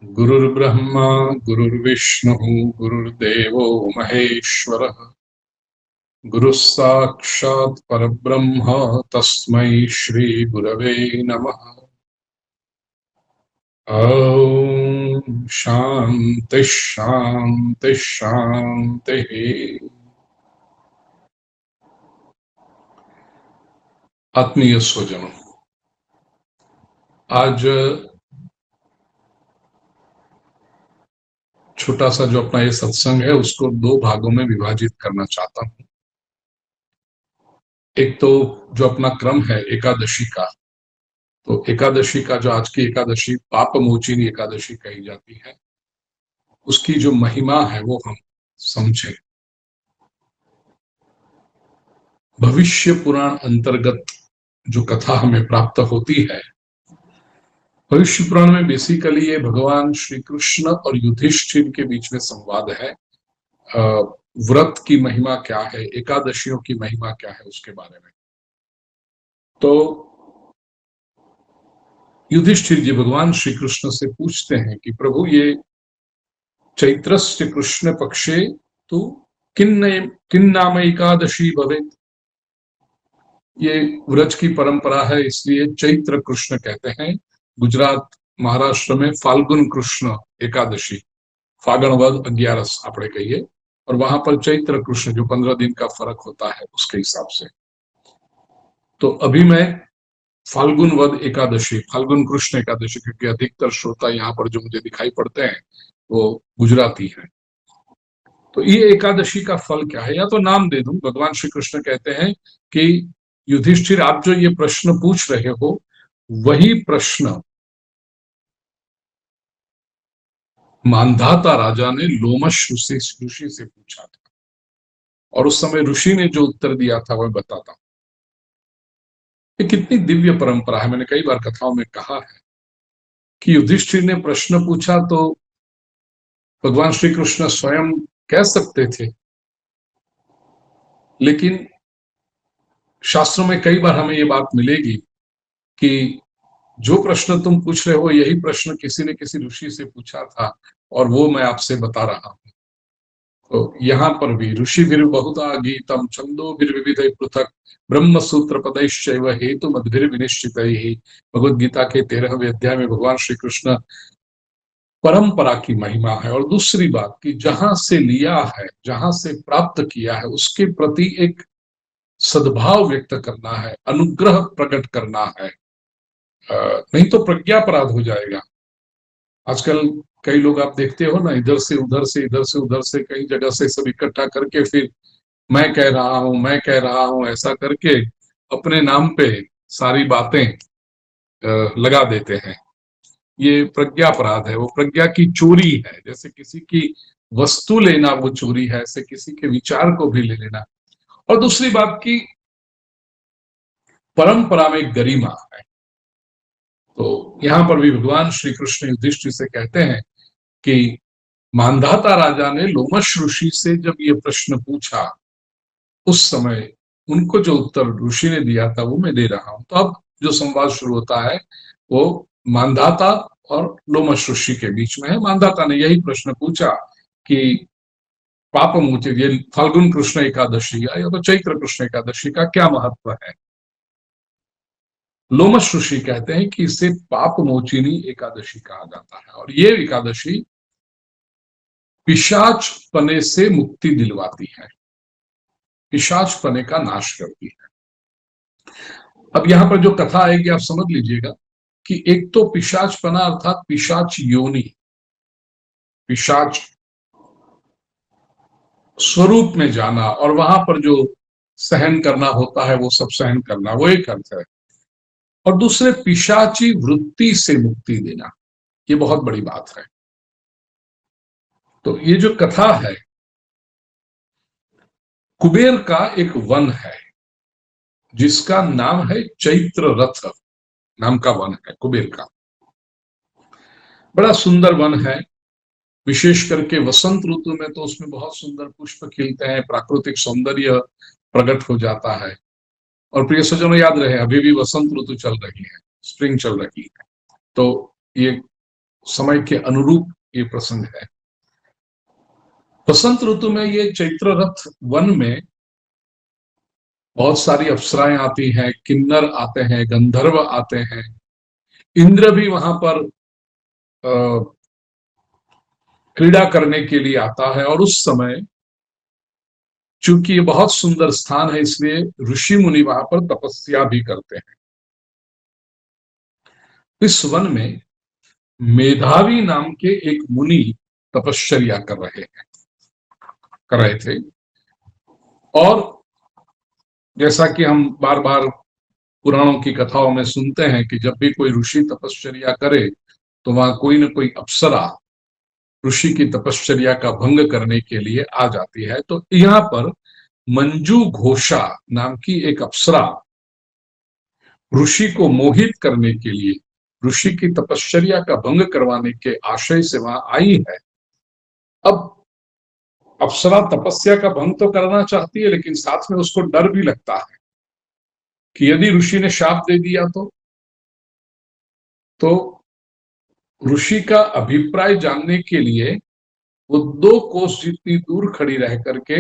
गुरुर्ब्रह्मा गुरुर्विष्णुः गुरुर्देवो महेश्वरः गुरुः साक्षात् परब्रह्म तस्मै श्री गुरवे नमः। ॐ शान्ति शान्ति शान्तिः। आत्मीय स्वजनों, आज छोटा सा जो अपना ये सत्संग है उसको दो भागों में विभाजित करना चाहता हूं। एक तो जो अपना क्रम है एकादशी का, तो एकादशी का जो आज की एकादशी पाप मोचिनी एकादशी कही जाती है, उसकी जो महिमा है वो हम समझें। भविष्य पुराण अंतर्गत जो कथा हमें प्राप्त होती है, भविष्य पुराण में बेसिकली ये भगवान श्री कृष्ण और युधिष्ठिर के बीच में संवाद है। व्रत की महिमा क्या है, एकादशियों की महिमा क्या है, उसके बारे में। तो युधिष्ठिर जी भगवान श्री कृष्ण से पूछते हैं कि प्रभु, ये चैत्रस्य कृष्ण पक्षे तो किन नाम एकादशी भवेत, ये व्रज की परंपरा है इसलिए चैत्र कृष्ण कहते हैं। गुजरात महाराष्ट्र में फाल्गुन कृष्ण एकादशी, फागण वद 11 आपने कहिए, और वहां पर चैत्र कृष्ण जो 15 दिन का फर्क होता है उसके हिसाब से। तो अभी मैं फाल्गुन वद एकादशी, फाल्गुन कृष्ण एकादशी, क्योंकि अधिकतर श्रोता यहाँ पर जो मुझे दिखाई पड़ते हैं वो गुजराती हैं। तो ये एकादशी का फल क्या है, या तो नाम दे दूं। भगवान श्री कृष्ण कहते हैं कि युधिष्ठिर, आप जो ये प्रश्न पूछ रहे हो वही प्रश्न मांधाता राजा ने लोमश ऋषि से पूछा था, और उस समय ऋषि ने जो उत्तर दिया था वह बताता हूं। ये कितनी दिव्य परंपरा है। मैंने कई बार कथाओं में कहा है कि युधिष्ठिर ने प्रश्न पूछा तो भगवान श्री कृष्ण स्वयं कह सकते थे, लेकिन शास्त्रों में कई बार हमें ये बात मिलेगी कि जो प्रश्न तुम पूछ रहे हो यही प्रश्न किसी ने किसी ऋषि से पूछा था, और वो मैं आपसे बता रहा हूं। तो यहाँ पर भी ऋषिभिर बहुधा गीतम छंदोभिर विविध पृथक ब्रह्म सूत्र पदैश्चैव हेतु मद्भिर विनिश्चित। भगवद गीता के 13वें अध्याय में भगवान श्री कृष्ण परंपरा की महिमा है, और दूसरी बात कि जहां से लिया है, जहां से प्राप्त किया है, उसके प्रति एक सद्भाव व्यक्त करना है, अनुग्रह प्रकट करना है। नहीं तो प्रज्ञापराध हो जाएगा। आजकल कई लोग आप देखते हो ना, इधर से उधर से, इधर से उधर से, कई जगह से सब इकट्ठा करके फिर मैं कह रहा हूं, मैं कह रहा हूं, ऐसा करके अपने नाम पे सारी बातें लगा देते हैं। ये प्रज्ञापराध है, वो प्रज्ञा की चोरी है। जैसे किसी की वस्तु लेना वो चोरी है, ऐसे किसी के विचार को भी ले लेना। और दूसरी बात की परंपरा में गरिमा है। तो यहां पर भी भगवान श्री कृष्ण युधिष्ठिर से कहते हैं कि मांधाता राजा ने लोमश ऋषि से जब ये प्रश्न पूछा, उस समय उनको जो उत्तर ऋषि ने दिया था वो मैं दे रहा हूं। तो अब जो संवाद शुरू होता है वो मांधाता और लोमश ऋषि के बीच में है। मांधाता ने यही प्रश्न पूछा कि पाप मोचन, ये फाल्गुन कृष्ण एकादशी या तो चैत्र कृष्ण एकादशी का क्या महत्व है। लोमश ऋषि कहते हैं कि इसे पाप मोचिनी एकादशी कहा जाता है, और ये एकादशी पिशाच पने से मुक्ति दिलवाती है, पिशाच पने का नाश करती है। अब यहां पर जो कथा आएगी आप समझ लीजिएगा कि एक तो पिशाच पना अर्थात पिशाच योनि, पिशाच स्वरूप में जाना, और वहां पर जो सहन करना होता है वो सब सहन करना, वो एक अर्थ है। और दूसरे पिशाची वृत्ति से मुक्ति देना, ये बहुत बड़ी बात है। तो ये जो कथा है, कुबेर का एक वन है जिसका नाम है चैत्र रथ, नाम का वन है कुबेर का। बड़ा सुंदर वन है, विशेष करके वसंत ऋतु में तो उसमें बहुत सुंदर पुष्प खिलते हैं, प्राकृतिक सौंदर्य प्रकट हो जाता है। और प्रिय सज्जनों, याद रहे अभी भी वसंत ऋतु चल रही है, स्प्रिंग चल रही है। तो ये समय के अनुरूप ये प्रसंग है। बसंत ऋतु में ये चैत्र रथ वन में बहुत सारी अप्सराएं आती हैं, किन्नर आते हैं, गंधर्व आते हैं, इंद्र भी वहां पर क्रीड़ा करने के लिए आता है। और उस समय चूंकि ये बहुत सुंदर स्थान है, इसलिए ऋषि मुनि वहां पर तपस्या भी करते हैं। इस वन में मेधावी नाम के एक मुनि तपश्चर्या कर रहे थे। और जैसा कि हम बार बार पुराणों की कथाओं में सुनते हैं कि जब भी कोई ऋषि तपश्चर्या करे तो वहां कोई न कोई अप्सरा ऋषि की तपश्चर्या का भंग करने के लिए आ जाती है। तो यहाँ पर मंजू घोषा नाम की एक अप्सरा ऋषि को मोहित करने के लिए, ऋषि की तपश्चर्या का भंग करवाने के आशय से वहां आई है। अब अप्सरा तपस्या का भंग तो करना चाहती है, लेकिन साथ में उसको डर भी लगता है कि यदि ऋषि ने शाप दे दिया तो ऋषि का अभिप्राय जानने के लिए वो 2 कोस जितनी दूर खड़ी रह करके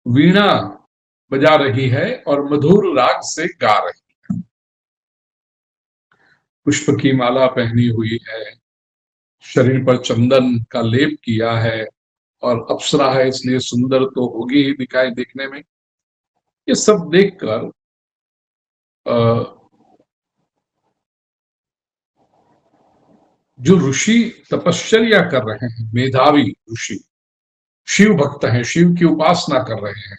वीणा बजा रही है और मधुर राग से गा रही है। पुष्प की माला पहनी हुई है, शरीर पर चंदन का लेप किया है, और अप्सरा है इसलिए सुंदर तो होगी ही दिखाई देखने में। ये सब देखकर जो ऋषि तपश्चर्या कर रहे हैं, मेधावी ऋषि, शिव भक्त हैं, शिव की उपासना कर रहे हैं,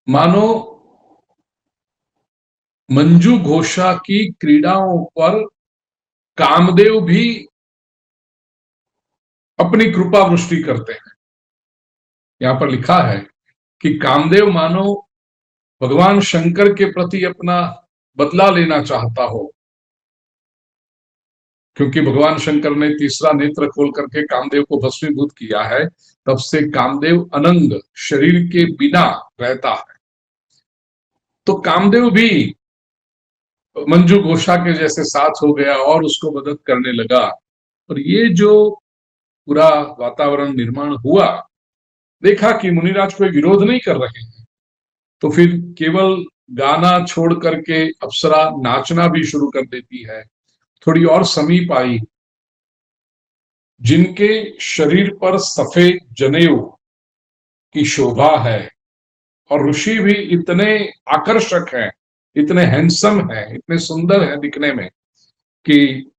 मानो मंजू घोषा की क्रीड़ाओं पर कामदेव भी अपनी कृपा वृष्टि करते हैं। यहां पर लिखा है कि कामदेव मानो भगवान शंकर के प्रति अपना बदला लेना चाहता हो, क्योंकि भगवान शंकर ने तीसरा नेत्र खोल करके कामदेव को भस्मीभूत किया है, तब से कामदेव अनंग शरीर के बिना रहता है। तो कामदेव भी मंजू घोषा के जैसे साथ हो गया और उसको मदद करने लगा। और ये जो पूरा वातावरण निर्माण हुआ, देखा कि मुनिराज कोई विरोध नहीं कर रहे हैं, तो फिर केवल गाना छोड़ करके अप्सरा नाचना भी शुरू कर देती है। थोड़ी और समीप आई, जिनके शरीर पर सफेद जनेऊ की शोभा है, और ऋषि भी इतने आकर्षक हैं, इतने हैंडसम हैं, इतने सुंदर हैं दिखने में, कि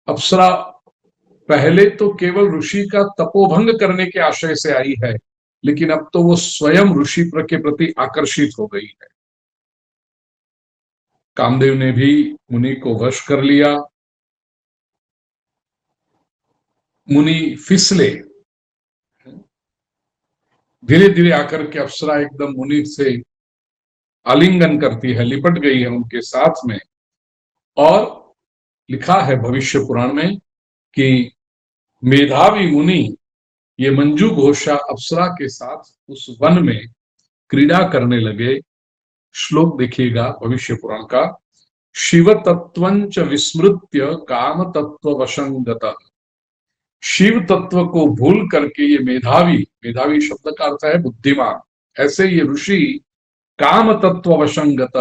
अप्सरा पहले तो केवल ऋषि का तपोभंग करने के आशय से आई है, लेकिन अब तो वो स्वयं ऋषि के प्रति आकर्षित हो गई है। कामदेव ने भी मुनि को वश कर लिया। मुनि फिसले, धीरे धीरे आकर के अप्सरा एकदम मुनि से आलिंगन करती है, लिपट गई है उनके साथ में। और लिखा है भविष्य पुराण में कि मेधावी मुनि ये मंजू घोषा अप्सरा के साथ उस वन में क्रीड़ा करने लगे। श्लोक देखिएगा भविष्य पुराण का। शिव तत्वंच विस्मृत्य काम तत्व वशंगत। शिव तत्व को भूल करके ये मेधावी, मेधावी शब्द का अर्थ है बुद्धिमान, ऐसे ये ऋषि काम तत्व वशंगत,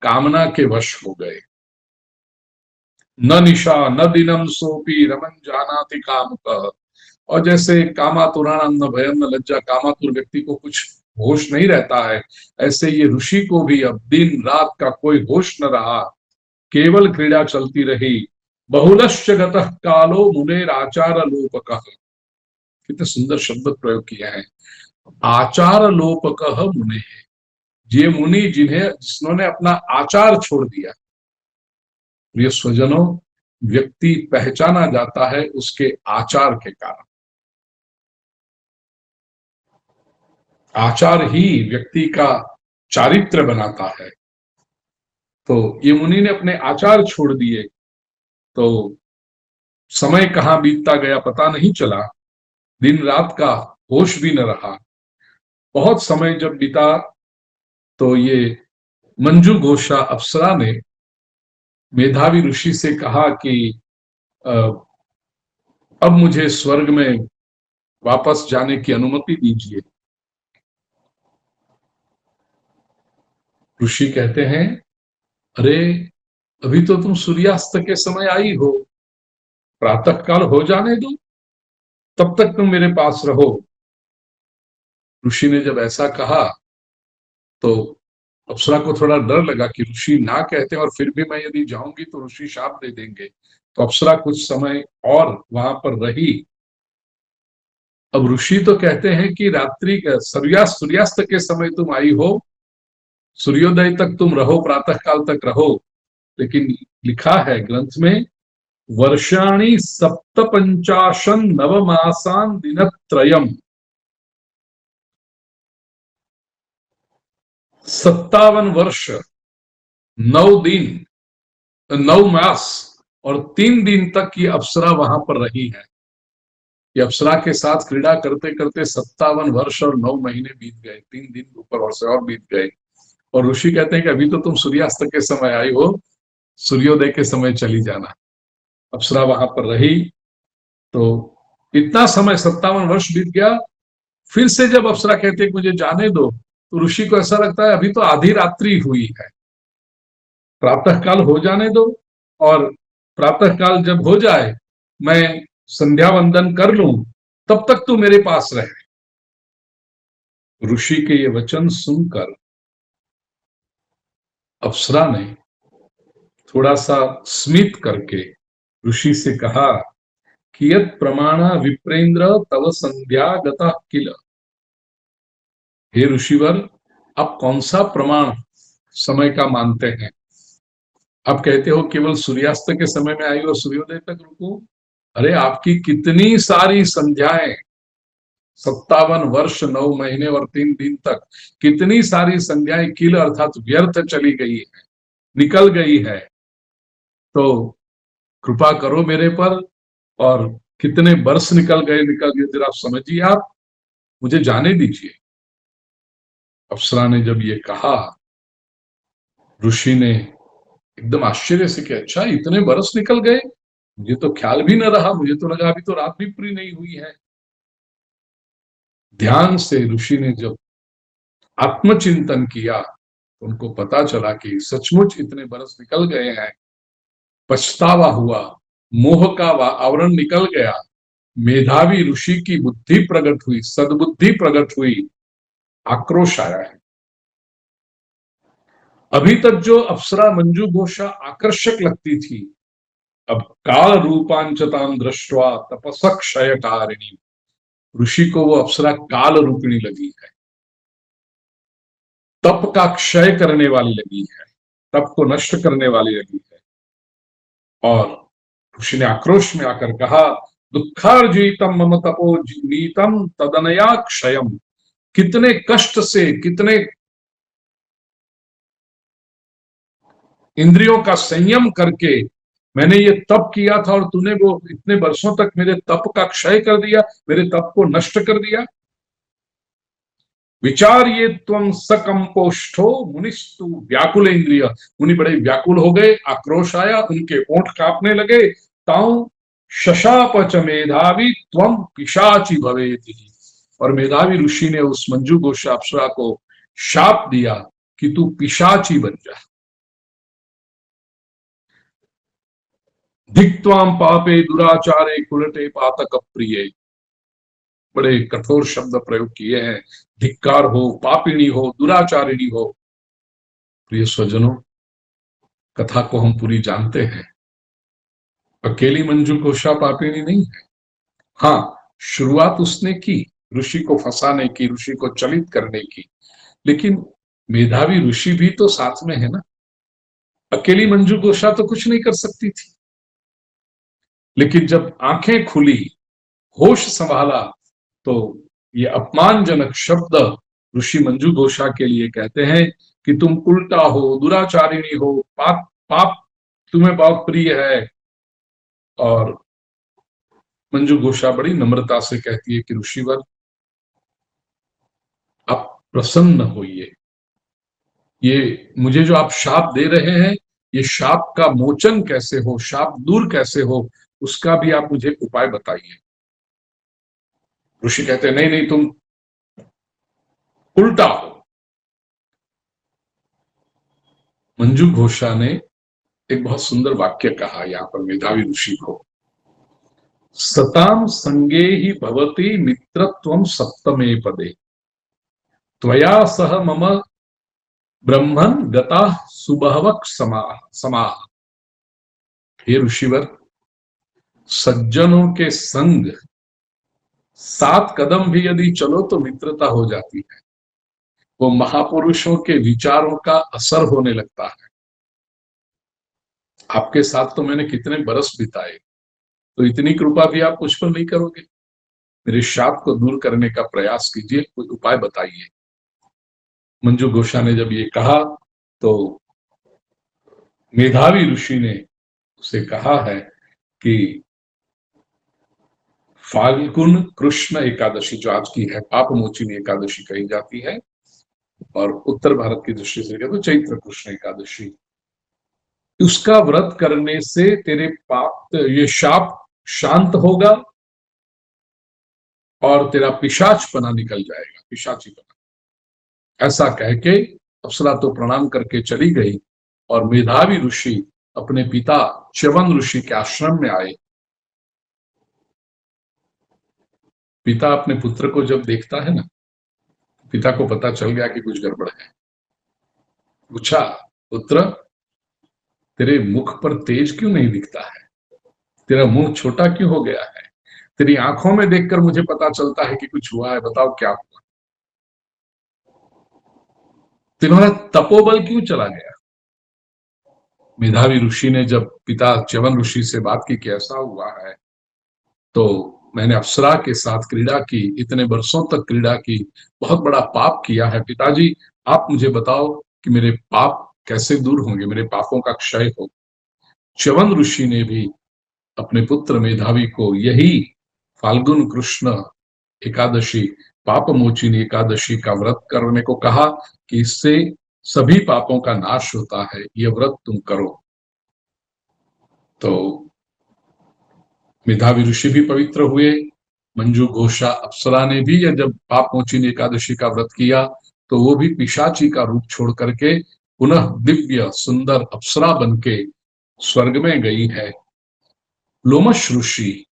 कामना के वश हो गए। न निशा न दिनम सोपी रमन जानाति काम। और जैसे कामातुराणम न भयम न लज्जा, कामातुर व्यक्ति को कुछ होश नहीं रहता है, ऐसे ये ऋषि को भी अब दिन रात का कोई होश न रहा, केवल क्रीड़ा चलती रही। बहुलश्च गतः कालो मुनेर आचार लोपकः। कितने सुंदर शब्द प्रयोग किया है, आचार लोपकः मुने। ये मुनि जिन्होंने अपना आचार छोड़ दिया। प्रिय स्वजनों, व्यक्ति पहचाना जाता है उसके आचार के कारण। आचार ही व्यक्ति का चारित्र बनाता है। तो ये मुनि ने अपने आचार छोड़ दिए, तो समय कहां बीतता गया पता नहीं चला, दिन रात का होश भी न रहा। बहुत समय जब बीता तो ये मंजू घोषा अप्सरा ने मेधावी ऋषि से कहा कि अब मुझे स्वर्ग में वापस जाने की अनुमति दीजिए। ऋषि कहते हैं, अरे अभी तो तुम सूर्यास्त के समय आई हो, प्रातः काल हो जाने दो, तब तक तुम मेरे पास रहो। ऋषि ने जब ऐसा कहा तो अप्सरा को थोड़ा डर लगा कि ऋषि ना कहते और फिर भी मैं यदि जाऊंगी तो ऋषि शाप दे देंगे। तो अप्सरा कुछ समय और वहां पर रही। अब ऋषि तो कहते हैं कि रात्रि का सूर्यास्त के समय तुम आई हो, सूर्योदय तक तुम रहो, प्रातः काल तक रहो। लेकिन लिखा है ग्रंथ में, वर्षाणि सप्तपंचाशन नवमासान दिनत्रयम, 57 वर्ष 9 दिन 9 मास और 3 दिन तक ये अप्सरा वहां पर रही है। ये अप्सरा के साथ क्रीड़ा करते करते 57 वर्ष और 9 महीने बीत गए, 3 दिन ऊपर और से और बीत गए। और ऋषि कहते हैं कि अभी तो तुम सूर्यास्त के समय आई हो, सूर्योदय के समय चली जाना। अप्सरा वहां पर रही। तो इतना समय 57 वर्ष बीत गया। फिर से जब अप्सरा कहते हैं कि मुझे जाने दो, तो ऋषि को ऐसा लगता है अभी तो आधी रात्रि हुई है, प्रातः काल हो जाने दो, और प्रातः काल जब हो जाए मैं संध्या वंदन कर लूं, तब तक तू मेरे पास रहे। ऋषि के ये वचन सुनकर अप्सरा ने थोड़ा सा स्मित करके ऋषि से कहा कि यत् प्रमाण विप्रेंद्र तव संध्या गता किल। हे ऋषिवर, आप कौन सा प्रमाण समय का मानते हैं? आप कहते हो केवल सूर्यास्त के समय में आई और सूर्योदय तक रुको। अरे आपकी कितनी सारी संध्याएं, 57 वर्ष 9 महीने और 3 दिन तक कितनी सारी संध्याएं किल अर्थात व्यर्थ चली गई है, निकल गई है। तो कृपा करो मेरे पर, और कितने वर्ष निकल गए जरा आप समझिए, आप मुझे जाने दीजिए। अप्सरा ने जब ये कहा, ऋषि ने एकदम आश्चर्य से कि अच्छा इतने बरस निकल गए, मुझे तो ख्याल भी न रहा, मुझे तो लगा अभी तो रात भी पूरी नहीं हुई है। ध्यान से ऋषि ने जब आत्मचिंतन किया तो उनको पता चला कि सचमुच इतने बरस निकल गए हैं। पछतावा हुआ, मोह का आवरण निकल गया, मेधावी ऋषि की बुद्धि प्रकट हुई, सद्बुद्धि प्रकट हुई, आक्रोश आया है। अभी तक जो अप्सरा मंजू घोषा आकर्षक लगती थी, अब काल रूपांचताम दृष्टवा तपस्या क्षयकारिणी, ऋषि को वो अप्सरा काल रूपिणी लगी है, तप का क्षय करने वाली लगी है, तप को नष्ट करने वाली लगी है। और ऋषि ने आक्रोश में आकर कहा, दुखार्जितम मम तपो नीतम तदनया क्षयम। कितने कष्ट से, कितने इंद्रियों का संयम करके मैंने ये तप किया था, और तूने वो इतने वर्षों तक मेरे तप का क्षय कर दिया, मेरे तप को नष्ट कर दिया। विचार ये त्वं सकंपोष्ठो मुनिस्तु व्याकुल इंद्रिय। मुनि बड़े व्याकुल हो गए, आक्रोश आया, उनके ओंठ कांपने लगे। ताऊ शशाप च मेधावी त्वं पिशाची भवेति। और मेधावी ऋषि ने उस मंजू घोषा अप्सरा को शाप दिया कि तू पिशाची बन जा। धिक्त्वाम पापे दुराचारे कुलटे पातक प्रिय। बड़े कठोर शब्द प्रयोग किए हैं। धिक्कार हो, पापिणी हो, दुराचारिणी हो। प्रिय स्वजनों, कथा को हम पूरी जानते हैं। अकेली मंजू घोषा पापिणी नहीं है। हाँ, शुरुआत उसने की ऋषि को फंसाने की, ऋषि को चलित करने की, लेकिन मेधावी ऋषि भी तो साथ में है ना। अकेली मंजू घोषा तो कुछ नहीं कर सकती थी, लेकिन जब आंखें खुली, होश संभाला, तो ये अपमानजनक शब्द ऋषि मंजू घोषा के लिए कहते हैं कि तुम उल्टा हो, दुराचारिणी हो, पाप पाप तुम्हें बहुत प्रिय है। और मंजू घोषा बड़ी नम्रता से कहती है कि ऋषिवर, आप प्रसन्न होइए, ये मुझे जो आप शाप दे रहे हैं ये शाप का मोचन कैसे हो, शाप दूर कैसे हो, उसका भी आप मुझे उपाय बताइए। ऋषि कहते हैं नहीं नहीं, तुम उल्टा हो। मंजू घोषा ने एक बहुत सुंदर वाक्य कहा यहां पर मेधावी ऋषि को, सताम संगे ही भवति मित्रत्वम सप्तमे पदे, त्वया सह मम ब्रह्मन गता सुबहवक समाह। हे ऋषिवर, सज्जनों के संग 7 कदम भी यदि चलो तो मित्रता हो जाती है। वो महापुरुषों के विचारों का असर होने लगता है। आपके साथ तो मैंने कितने बरस बिताए, तो इतनी कृपा भी आप मुझ पर नहीं करोगे? मेरे शाप को दूर करने का प्रयास कीजिए, कोई उपाय बताइए। मंजू घोषा ने जब ये कहा तो मेधावी ऋषि ने उसे कहा है कि फाल्गुन कृष्ण एकादशी, जो आज की है पाप मोचिनी एकादशी कही जाती है, और उत्तर भारत की दृष्टि से तो चैत्र कृष्ण एकादशी, उसका व्रत करने से तेरे पाप, ये शाप शांत होगा और तेरा पिशाचपना निकल जाएगा, पिशाचीपना। ऐसा कह के अप्सरा तो प्रणाम करके चली गई और मेधावी ऋषि अपने पिता च्यवन ऋषि के आश्रम में आए। पिता अपने पुत्र को जब देखता है ना, पिता को पता चल गया कि कुछ गड़बड़ है। पूछा, पुत्र तेरे मुख पर तेज क्यों नहीं दिखता है, तेरा मुंह छोटा क्यों हो गया है, तेरी आंखों में देखकर मुझे पता चलता है कि कुछ हुआ है, बताओ क्या हुआ, तुम्हारा तपोबल क्यों चला गया? मेधावी ऋषि ने जब पिता च्यवन ऋषि से बात की कि ऐसा हुआ है, तो मैंने अप्सरा के साथ क्रीड़ा की, इतने वर्षों तक क्रीड़ा की, बहुत बड़ा पाप किया है पिताजी, आप मुझे बताओ कि मेरे पाप कैसे दूर होंगे, मेरे पापों का क्षय हो। च्यवन ऋषि ने भी अपने पुत्र मेधावी को यही फाल्गुन कृष्ण एकादशी, पाप मोचिनी एकादशी का व्रत करने को कहा कि इससे सभी पापों का नाश होता है, ये व्रत तुम करो। तो मेधावी ऋषि भी पवित्र हुए। मंजू घोषा अप्सरा ने भी जब पाप मोचिनी एकादशी का व्रत किया तो वो भी पिशाची का रूप छोड़ करके पुनः दिव्य सुंदर अप्सरा बन के स्वर्ग में गई है। लोमश ऋषि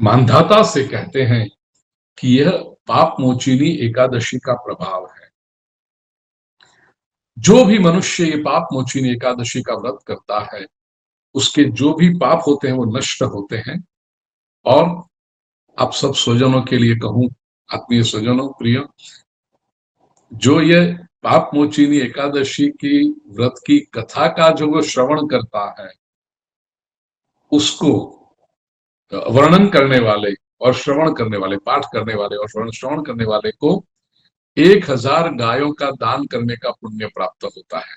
मानधाता से कहते हैं कि यह पाप मोचिनी एकादशी का प्रभाव है। जो भी मनुष्य ये पाप मोचिनी एकादशी का व्रत करता है, उसके जो भी पाप होते हैं वो नष्ट होते हैं। और आप सब स्वजनों के लिए कहूं, आत्मीय स्वजनों, प्रिय, जो ये पाप मोचिनी एकादशी की व्रत की कथा का जो वो श्रवण करता है, उसको वर्णन करने वाले और श्रवण करने वाले, पाठ करने वाले और श्रवण करने वाले को 1000 गायों का दान करने का पुण्य प्राप्त होता है।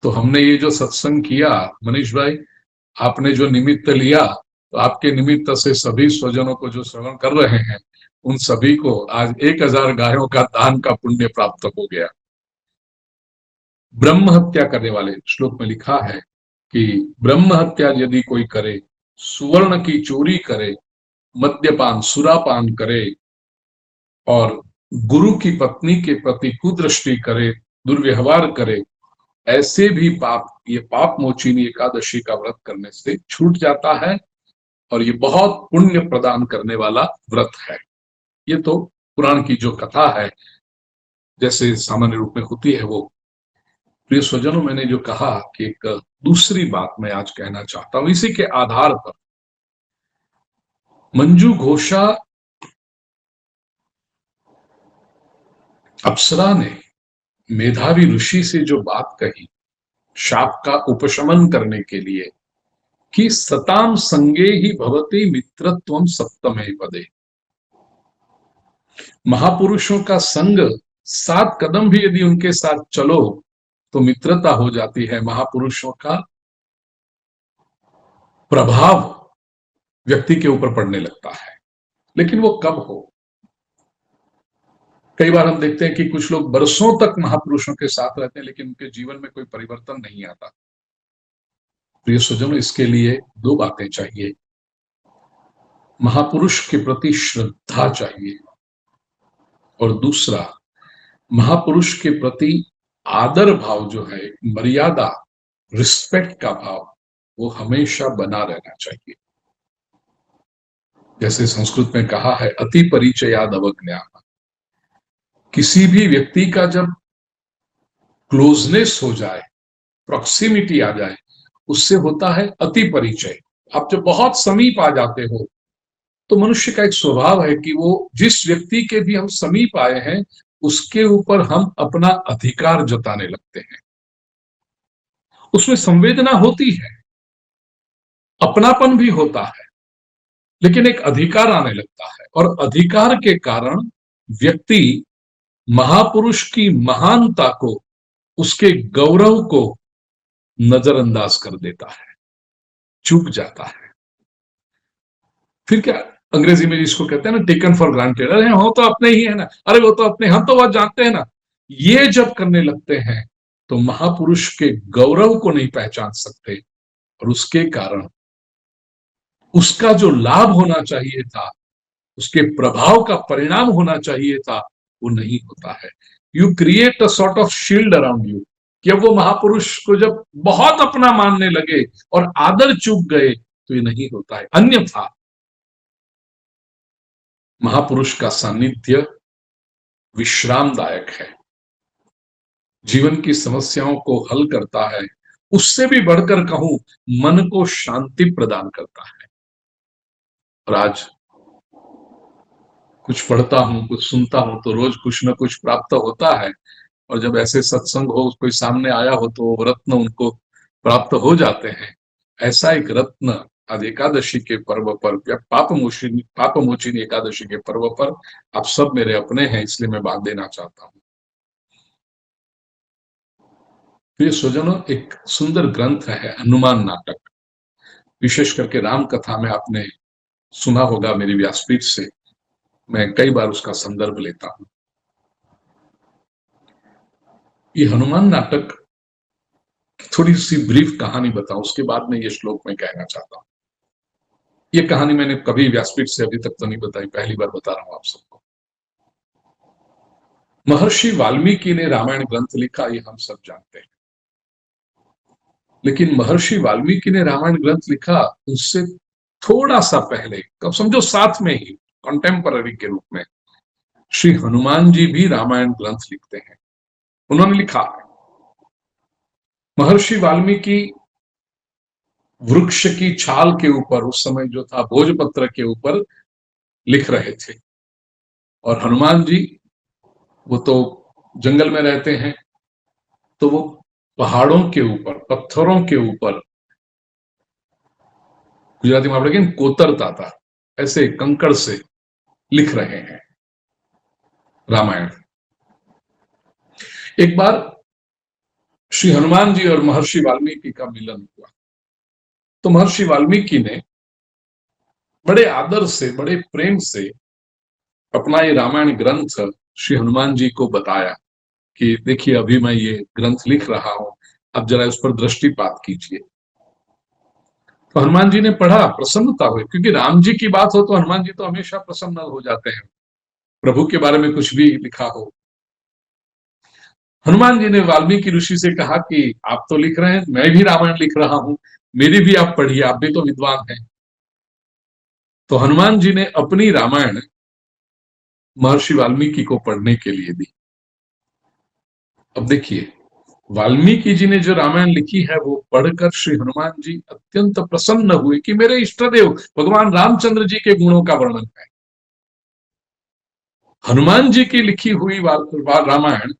तो हमने ये जो सत्संग किया, मनीष भाई, आपने जो निमित्त लिया, तो आपके निमित्त से सभी स्वजनों को जो श्रवण कर रहे हैं, उन सभी को आज 1000 गायों का दान का पुण्य प्राप्त हो गया। ब्रह्म हत्या करने वाले, श्लोक में लिखा है कि ब्रह्म हत्या यदि कोई करे, सुवर्ण की चोरी करे, मद्यपान सुरापान करे और गुरु की पत्नी के प्रति कुदृष्टि करे, दुर्व्यवहार करे, ऐसे भी पाप ये पाप मोचिनी एकादशी का व्रत करने से छूट जाता है और ये बहुत पुण्य प्रदान करने वाला व्रत है। ये तो पुराण की जो कथा है जैसे सामान्य रूप में होती है वो। प्रिय स्वजनों, मैंने जो कहा कि एक दूसरी बात मैं आज कहना चाहता हूं इसी के आधार पर। मंजू घोषा अप्सरा ने मेधावी ऋषि से जो बात कही शाप का उपशमन करने के लिए कि सताम संगे ही भवति मित्रत्वम सप्तमे पदे, महापुरुषों का संग 7 कदम भी यदि उनके साथ चलो तो मित्रता हो जाती है। महापुरुषों का प्रभाव व्यक्ति के ऊपर पड़ने लगता है। लेकिन वो कब हो? कई बार हम देखते हैं कि कुछ लोग बरसों तक महापुरुषों के साथ रहते हैं लेकिन उनके जीवन में कोई परिवर्तन नहीं आता। प्रिय स्वजनों, इसके लिए दो बातें चाहिए। महापुरुष के प्रति श्रद्धा चाहिए और दूसरा, महापुरुष के प्रति आदर भाव जो है, मर्यादा, रिस्पेक्ट का भाव, वो हमेशा बना रहना चाहिए। जैसे संस्कृत में कहा है, अति परिचयाद अवज्ञान। किसी भी व्यक्ति का जब क्लोजनेस हो जाए, प्रॉक्सिमिटी आ जाए, उससे होता है अति परिचय। आप जब बहुत समीप आ जाते हो तो मनुष्य का एक स्वभाव है कि वो जिस व्यक्ति के भी हम समीप आए हैं उसके ऊपर हम अपना अधिकार जताने लगते हैं। उसमें संवेदना होती है, अपनापन भी होता है, लेकिन एक अधिकार आने लगता है और अधिकार के कारण व्यक्ति महापुरुष की महानता को, उसके गौरव को नजरअंदाज कर देता है, चूक जाता है। फिर क्या, अंग्रेजी में जिसको कहते हैं ना, टेकन फॉर ग्रांटेड, अरे हो तो अपने ही है ना, अरे वो तो अपने, हम तो बात जानते हैं ना। ये जब करने लगते हैं तो महापुरुष के गौरव को नहीं पहचान सकते और उसके कारण उसका जो लाभ होना चाहिए था, उसके प्रभाव का परिणाम होना चाहिए था, वो नहीं होता है। You create a sort of shield around you, कि अब वो महापुरुष को जब बहुत अपना मानने लगे और आदर चूक गए तो ये नहीं होता है। अन्यथा महापुरुष का सानिध्य विश्रामदायक है, जीवन की समस्याओं को हल करता है, उससे भी बढ़कर कहूं मन को शांति प्रदान करता है। और आज कुछ पढ़ता हूं, कुछ सुनता हूं तो रोज कुछ न कुछ प्राप्त होता है। और जब ऐसे सत्संग हो, कोई सामने आया हो तो रत्न उनको प्राप्त हो जाते हैं। ऐसा एक रत्न आज एकादशी के पर्व पर, या पापमोचिनी एकादशी के पर्व पर आप सब मेरे अपने हैं, इसलिए मैं बात देना चाहता हूं। प्रिय स्वजनों, एक सुंदर ग्रंथ है हनुमान नाटक। विशेष करके राम कथा में आपने सुना होगा मेरी व्यासपीठ से, मैं कई बार उसका संदर्भ लेता हूं। ये हनुमान नाटक की थोड़ी सी ब्रीफ कहानी बताऊं, उसके बाद में ये श्लोक मैं कहना चाहता हूं। ये कहानी मैंने कभी व्यासपीठ से अभी तक तो नहीं बताई, पहली बार बता रहा हूं आप सबको। महर्षि वाल्मीकि ने रामायण ग्रंथ लिखा, ये हम सब जानते हैं। लेकिन महर्षि वाल्मीकि ने रामायण ग्रंथ लिखा, उससे थोड़ा सा पहले, कब समझो साथ में ही, कॉन्टेम्पररी के रूप में श्री हनुमान जी भी रामायण ग्रंथ लिखते हैं। उन्होंने लिखा, महर्षि वाल्मीकि वृक्ष की छाल के ऊपर, उस समय जो था भोजपत्र के ऊपर लिख रहे थे, और हनुमान जी वो तो जंगल में रहते हैं, तो वो पहाड़ों के ऊपर, पत्थरों के ऊपर, गुजराती में आप लेकिन कोतरता था, ऐसे कंकड़ से लिख रहे हैं रामायण। एक बार श्री हनुमान जी और महर्षि वाल्मीकि का मिलन हुआ, तो महर्षि वाल्मीकि ने बड़े आदर से, बड़े प्रेम से अपना ये रामायण ग्रंथ श्री हनुमान जी को बताया कि देखिए अभी मैं ये ग्रंथ लिख रहा हूं, अब जरा उस पर दृष्टिपात कीजिए। तो हनुमान जी ने पढ़ा, प्रसन्नता हुई, क्योंकि राम जी की बात हो तो हनुमान जी तो हमेशा प्रसन्न हो जाते हैं, प्रभु के बारे में कुछ भी लिखा हो। हनुमान जी ने वाल्मीकि ऋषि से कहा कि आप तो लिख रहे हैं, मैं भी रामायण लिख रहा हूं, मेरी भी आप पढ़िए, आप भी तो विद्वान हैं। तो हनुमान जी ने अपनी रामायण महर्षि वाल्मीकि को पढ़ने के लिए दी। अब देखिए, वाल्मीकि जी ने जो रामायण लिखी है वो पढ़कर श्री हनुमान जी अत्यंत प्रसन्न हुए कि मेरे इष्टदेव भगवान रामचंद्र जी के गुणों का वर्णन है। हनुमान जी की लिखी हुई रामायण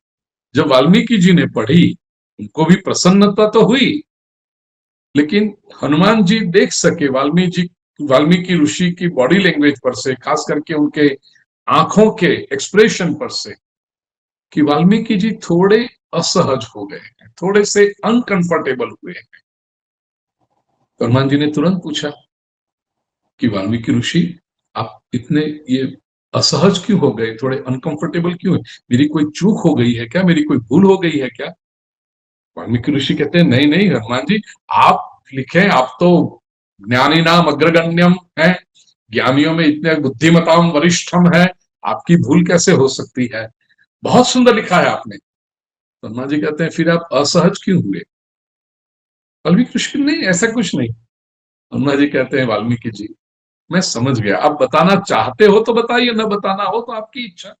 जब वाल्मीकि जी ने पढ़ी, उनको भी प्रसन्नता तो हुई, लेकिन हनुमान जी देख सके वाल्मीकि ऋषि की बॉडी लैंग्वेज पर से, खास करके उनके आंखों के एक्सप्रेशन पर से, कि वाल्मीकि जी थोड़े असहज हो गए हैं, थोड़े से अनकंफर्टेबल हुए हैं। हनुमान जी ने तुरंत पूछा कि वाल्मीकि ऋषि, आप इतने ये असहज क्यों हो गए, थोड़े अनकंफर्टेबल क्यों है? मेरी कोई चूक हो गई है क्या, मेरी कोई भूल हो गई है क्या? वाल्मीकि ऋषि कहते हैं नहीं नहीं हनुमान जी, आप लिखे, आप तो ज्ञानी नाम अग्रगण्यम है, ज्ञानियों में इतने बुद्धिमताओं वरिष्ठम है, आपकी भूल कैसे हो सकती है? बहुत सुंदर लिखा है आपने। तो हनुमान जी कहते हैं फिर आप असहज क्यों हुए? वाल्मीकि ऋषि नहीं, ऐसा कुछ नहीं। हनुमान जी कहते हैं वाल्मीकि जी, मैं समझ गया, आप बताना चाहते हो तो बताइए, न बताना हो तो आपकी इच्छा।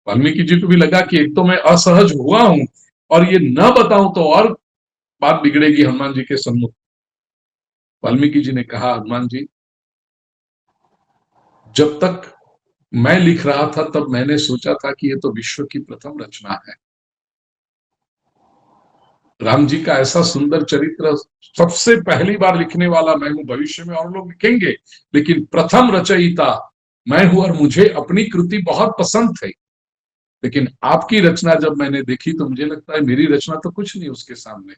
वाल्मीकि जी को भी लगा कि एक तो मैं असहज हुआ हूं, और ये न बताऊं तो और बात बिगड़ेगी हनुमान जी के सम्मुख। वाल्मीकि जी ने कहा हनुमान जी, जब तक मैं लिख रहा था तब मैंने सोचा था कि ये तो विश्व की प्रथम रचना है। राम जी का ऐसा सुंदर चरित्र सबसे पहली बार लिखने वाला मैं हूं, भविष्य में और लोग लिखेंगे, लेकिन प्रथम रचयिता मैं हूं, और मुझे अपनी कृति बहुत पसंद थी। लेकिन आपकी रचना जब मैंने देखी तो मुझे लगता है मेरी रचना तो कुछ नहीं उसके सामने।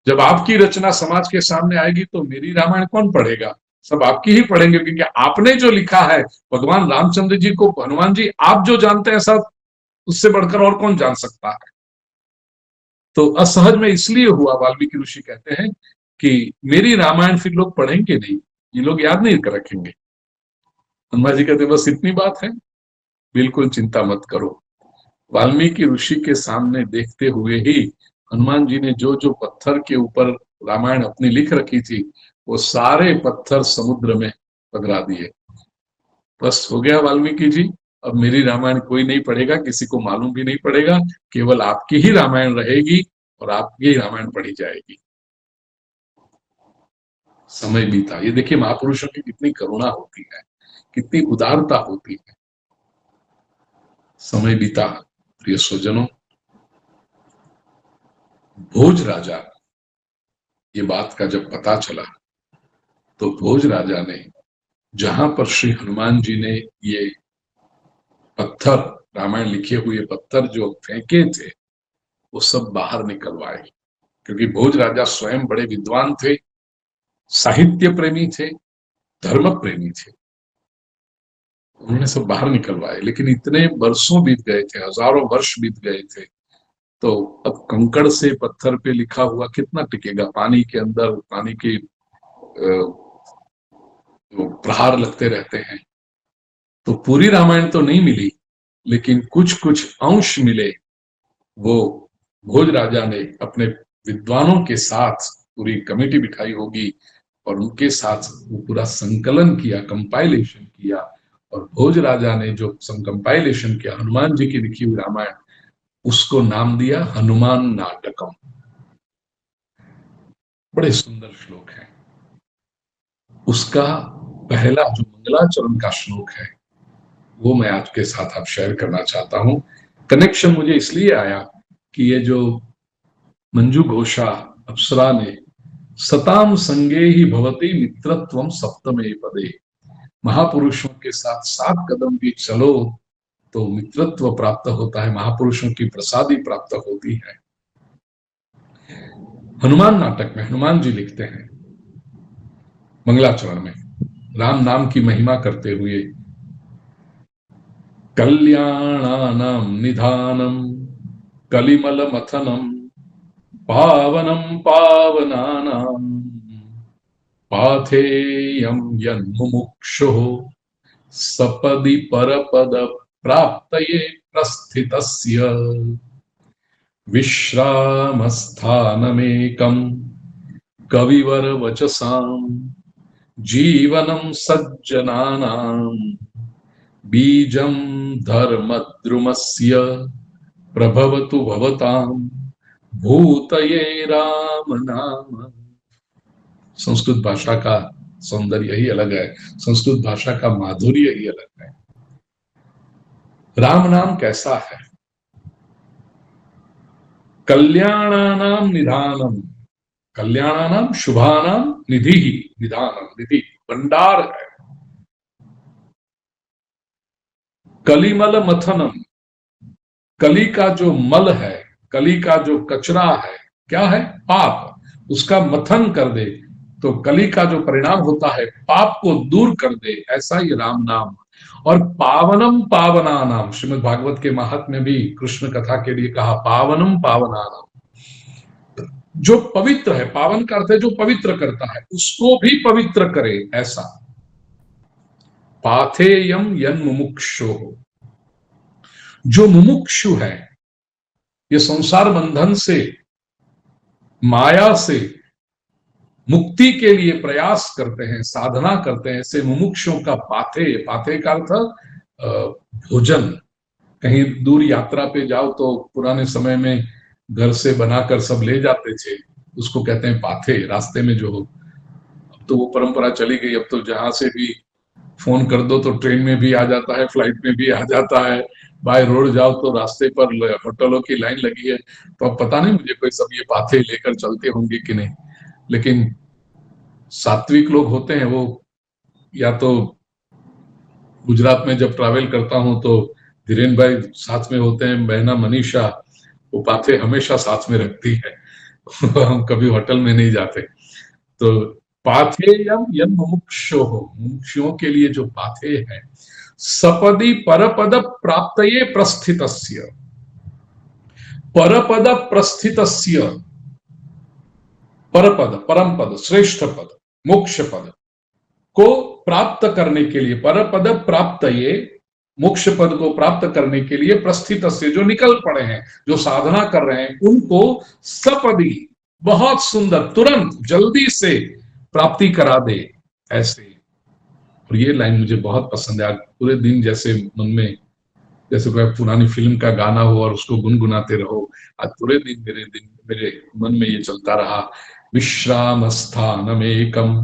जब आपकी रचना समाज के सामने आएगी तो मेरी रामायण कौन पढ़ेगा? सब आपकी ही पढ़ेंगे, क्योंकि आपने जो लिखा है भगवान रामचंद्र जी को, हनुमान जी आप जो जानते हैं सब, उससे बढ़कर और कौन जान सकता है? तो असहज में इसलिए हुआ, वाल्मीकि ऋषि कहते हैं कि मेरी रामायण फिर लोग पढ़ेंगे नहीं, ये लोग याद नहीं कर रखेंगे। हनुमान जी कहते बस इतनी बात है, बिल्कुल चिंता मत करो। वाल्मीकि ऋषि के सामने देखते हुए ही हनुमान जी ने जो जो पत्थर के ऊपर रामायण अपनी लिख रखी थी, वो सारे पत्थर समुद्र में पधरा दिए। बस हो गया वाल्मीकि जी, अब मेरी रामायण कोई नहीं पढ़ेगा, किसी को मालूम भी नहीं पड़ेगा, केवल आपकी ही रामायण रहेगी और आपकी ही रामायण पढ़ी जाएगी। समय बीता। ये देखिए महापुरुषों की कितनी करुणा होती है, कितनी उदारता होती है। समय बीता। प्रिय स्वजनों, भोज राजा, ये बात का जब पता चला तो भोज राजा ने, जहां पर श्री हनुमान जी ने ये पत्थर, रामायण लिखे हुए पत्थर जो फेंके थे, वो सब बाहर निकलवाए। क्योंकि भोज राजा स्वयं बड़े विद्वान थे, साहित्य प्रेमी थे, धर्म प्रेमी थे, उन्होंने सब बाहर निकलवाए। लेकिन इतने वर्षों बीत गए थे, हजारों वर्ष बीत गए थे, तो अब कंकड़ से पत्थर पे लिखा हुआ कितना टिकेगा? पानी के अंदर पानी के प्रहार लगते रहते हैं। तो पूरी रामायण तो नहीं मिली, लेकिन कुछ कुछ अंश मिले। वो भोज राजा ने अपने विद्वानों के साथ, पूरी कमेटी बिठाई होगी, और उनके साथ वो पूरा संकलन किया, कंपाइलेशन किया। और भोज राजा ने जो कंपाइलेशन किया हनुमान जी की लिखी हुई रामायण, उसको नाम दिया हनुमान नाटकम। बड़े सुंदर श्लोक है। उसका पहला जो मंगलाचरण का श्लोक है, वो मैं आपके साथ आप शेयर करना चाहता हूं। कनेक्शन मुझे इसलिए आया कि ये जो मंजू घोषा अप्सरा ने, सताम संगे ही भवती मित्रत्वम सप्तमे पदे, महापुरुषों के साथ 7 कदम भी चलो तो मित्रत्व प्राप्त होता है, महापुरुषों की प्रसादी प्राप्त होती है। हनुमान नाटक में हनुमान जी लिखते हैं मंगलाचरण में, राम नाम की महिमा करते हुए, कल्याणानां निधानम कलिमल मथनम पावनम पावनानां पाथेयं यन्मुमुक्षुः सपदि परपद प्राप्तये प्रस्थितस्य विश्रामस्थानमेकं कविवर वचसां जीवनं सज्जनानां बीजं धर्मद्रुमस्य प्रभवतु भवतां भूतये राम नाम। संस्कृत भाषा का सौंदर्य ही अलग है, संस्कृत भाषा का माधुर्य ही अलग है। राम नाम कैसा है? कल्याणानाम निधानम, कल्याणानाम शुभानाम निधि, निधानम निधि भंडार है। कलिमल मथनम, कली का जो मल है, कली का जो कचरा है, क्या है? पाप, उसका मथन कर दे तो कली का जो परिणाम होता है पाप को दूर कर दे, ऐसा ही राम नाम। और पावनम पावनानाम, श्रीमद् भागवत के महात्म्य में भी कृष्ण कथा के लिए कहा पावनम पावनानाम, जो पवित्र है, पावन का अर्थ है जो पवित्र करता है, उसको भी पवित्र करे ऐसा। पाथेयम यन मुमुक्षो, जो मुमुक्षु है, ये संसार बंधन से, माया से मुक्ति के लिए प्रयास करते हैं, साधना करते हैं, ऐसे मुमुक्षों का पाथे, पाथे का अर्थ भोजन। कहीं दूर यात्रा पे जाओ तो पुराने समय में घर से बनाकर सब ले जाते थे, उसको कहते हैं पाथे, रास्ते में जो हो। अब तो वो परंपरा चली गई, अब तो जहां से भी फोन कर दो तो ट्रेन में भी आ जाता है, फ्लाइट में भी आ जाता है, बाय रोड जाओ तो रास्ते पर होटलों की लाइन लगी है। तो अब पता नहीं मुझे कोई सब ये पाथे लेकर चलते होंगे कि नहीं, लेकिन सात्विक लोग होते हैं वो, या तो गुजरात में जब ट्रैवल करता हूं तो धीरेन भाई साथ में होते हैं, बहना मनीषा, वो पाथे हमेशा साथ में रखती है। हम कभी होटल में नहीं जाते। तो पाथे यम मुमुक्षो हो, मुमुक्षुओं के लिए जो पाथे है, सपदी परपद प्राप्तये प्रस्थितस्य, परपद प्रस्थितस्य, परपद परम पद श्रेष्ठ पद मोक्ष पद को प्राप्त करने के लिए, परपद प्राप्त, ये मोक्ष पद को प्राप्त करने के लिए प्रस्थित से, जो निकल पड़े हैं, जो साधना कर रहे हैं, उनको सपदी, बहुत सुंदर, तुरंत जल्दी से प्राप्ति करा दे ऐसे। और ये लाइन मुझे बहुत पसंद है। आज पूरे दिन जैसे मन में, जैसे कोई पुरानी फिल्म का गाना हो और उसको गुनगुनाते रहो, आज पूरे दिन मेरे मन में ये चलता रहा। विश्राम स्थानमेकम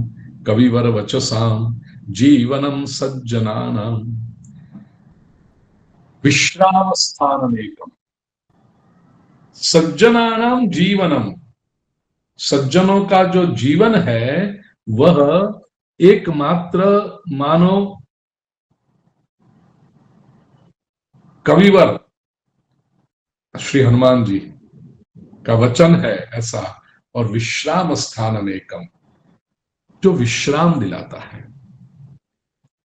कविवर वचसाम जीवनम सज्जनानाम, विश्राम स्थानमेकम, सज्जनानाम जीवनम, सज्जनों का जो जीवन है वह एकमात्र, मानो कविवर श्री हनुमान जी का वचन है ऐसा। और विश्राम स्थानमेकम, जो विश्राम दिलाता है।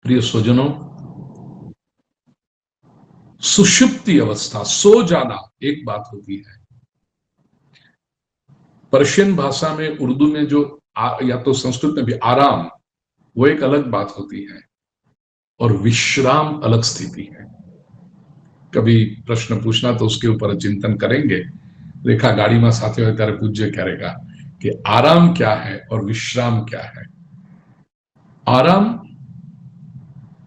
प्रिय स्वजनों, सुषुप्ति अवस्था, सो जाना एक बात होती है। पर्शियन भाषा में, उर्दू में जो या तो संस्कृत में भी आराम, वो एक अलग बात होती है, और विश्राम अलग स्थिति है। कभी प्रश्न पूछना तो उसके ऊपर चिंतन करेंगे। रेखा गाड़ी में साथे हुए तारे पूज्य करेगा कि आराम क्या है और विश्राम क्या है। आराम,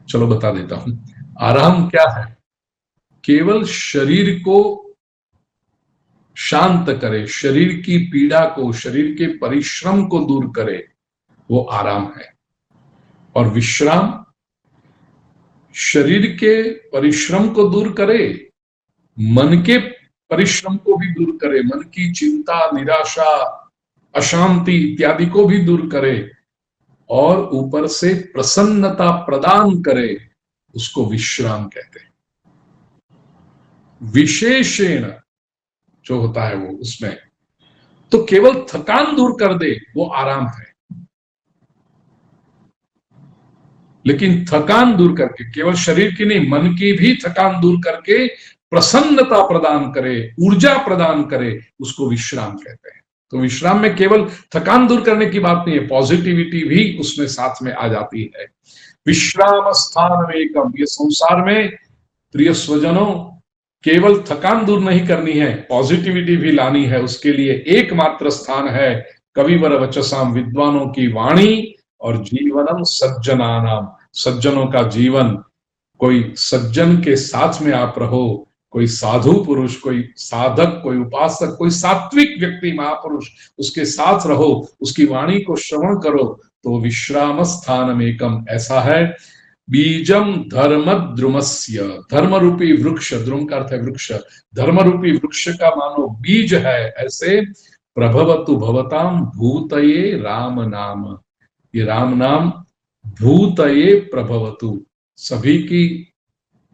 चलो बता देता हूं। आराम क्या है? केवल शरीर को शांत करे, शरीर की पीड़ा को, शरीर के परिश्रम को दूर करे, वो आराम है। और विश्राम शरीर के परिश्रम को दूर करे, मन के परिश्रम को भी दूर करे, मन की चिंता, निराशा, अशांति इत्यादि को भी दूर करे, और ऊपर से प्रसन्नता प्रदान करे, उसको विश्राम कहते हैं। विशेषण जो होता है वो उसमें तो केवल थकान दूर कर दे, वो आराम है। लेकिन थकान दूर करके, केवल शरीर की नहीं, मन की भी थकान दूर करके प्रसन्नता प्रदान करे, ऊर्जा प्रदान करे, उसको विश्राम कहते हैं। तो विश्राम में केवल थकान दूर करने की बात नहीं है, पॉजिटिविटी भी उसमें साथ में आ जाती है। विश्राम स्थान एकम, ये संसार में प्रिय स्वजनों केवल थकान दूर नहीं करनी है, पॉजिटिविटी भी लानी है। उसके लिए एकमात्र स्थान है कविवर वचसाम, विद्वानों की वाणी, और जीवनम सज्जनानाम, सज्जनों का जीवन। कोई सज्जन के साथ में आप रहो, कोई साधु पुरुष, कोई साधक, कोई उपासक, कोई सात्विक व्यक्ति, महापुरुष, उसके साथ रहो, उसकी वाणी को श्रवण करो, तो विश्राम स्थानम एकम ऐसा है। बीजम धर्म द्रुमस्य, धर्म रूपी वृक्ष, द्रुम का अर्थ है वृक्ष, धर्म रूपी वृक्ष का मानो बीज है ऐसे। प्रभवतु भवताम भूतये राम नाम, ये राम नाम भूतये प्रभवतु, सभी की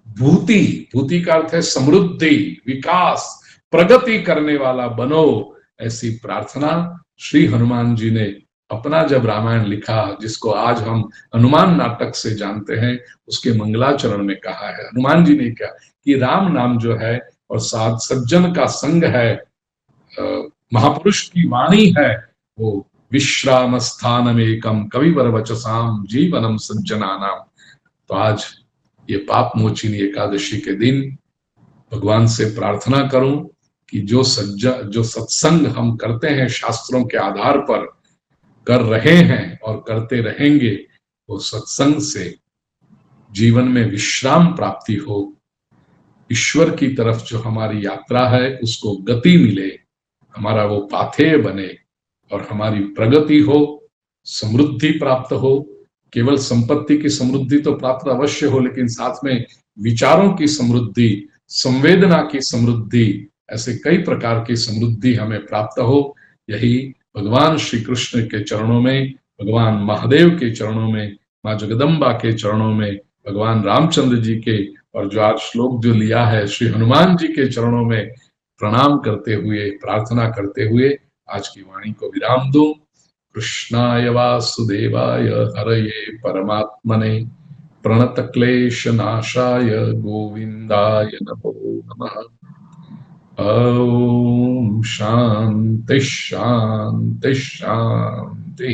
भूति, भूति का अर्थ है समृद्धि, विकास, प्रगति करने वाला बनो, ऐसी प्रार्थना श्री हनुमान जी ने अपना जब रामायण लिखा, जिसको आज हम हनुमान नाटक से जानते हैं, उसके मंगलाचरण में कहा है हनुमान जी ने क्या कि राम नाम जो है और साध सज्जन का संग है, महापुरुष की वाणी है, वो विश्राम स्थानम एकम कविवर वचसाम जीवनम सज्जनानाम। तो आज ये पाप मोचिनी एकादशी के दिन भगवान से प्रार्थना करूं कि जो सत्संग हम करते हैं शास्त्रों के आधार पर कर रहे हैं और करते रहेंगे, वो सत्संग से जीवन में विश्राम प्राप्ति हो, ईश्वर की तरफ जो हमारी यात्रा है उसको गति मिले, हमारा वो पाथेय बने और हमारी प्रगति हो, समृद्धि प्राप्त हो। केवल संपत्ति की समृद्धि तो प्राप्त अवश्य हो, लेकिन साथ में विचारों की समृद्धि, संवेदना की समृद्धि, ऐसे कई प्रकार की समृद्धि हमें प्राप्त हो। यही भगवान श्री कृष्ण के चरणों में, भगवान महादेव के चरणों में, माँ जगदम्बा के चरणों में, भगवान रामचंद्र जी के, और जो आज श्लोक जो लिया है श्री हनुमान जी के चरणों में प्रणाम करते हुए, प्रार्थना करते हुए आज की वाणी को विराम दूं। कृष्णाय वासुदेवाय हरये परमात्मने प्रणतक्लेशनाशाय गोविन्दाय नमो नमः। ॐ शान्ति शान्ति शान्ति।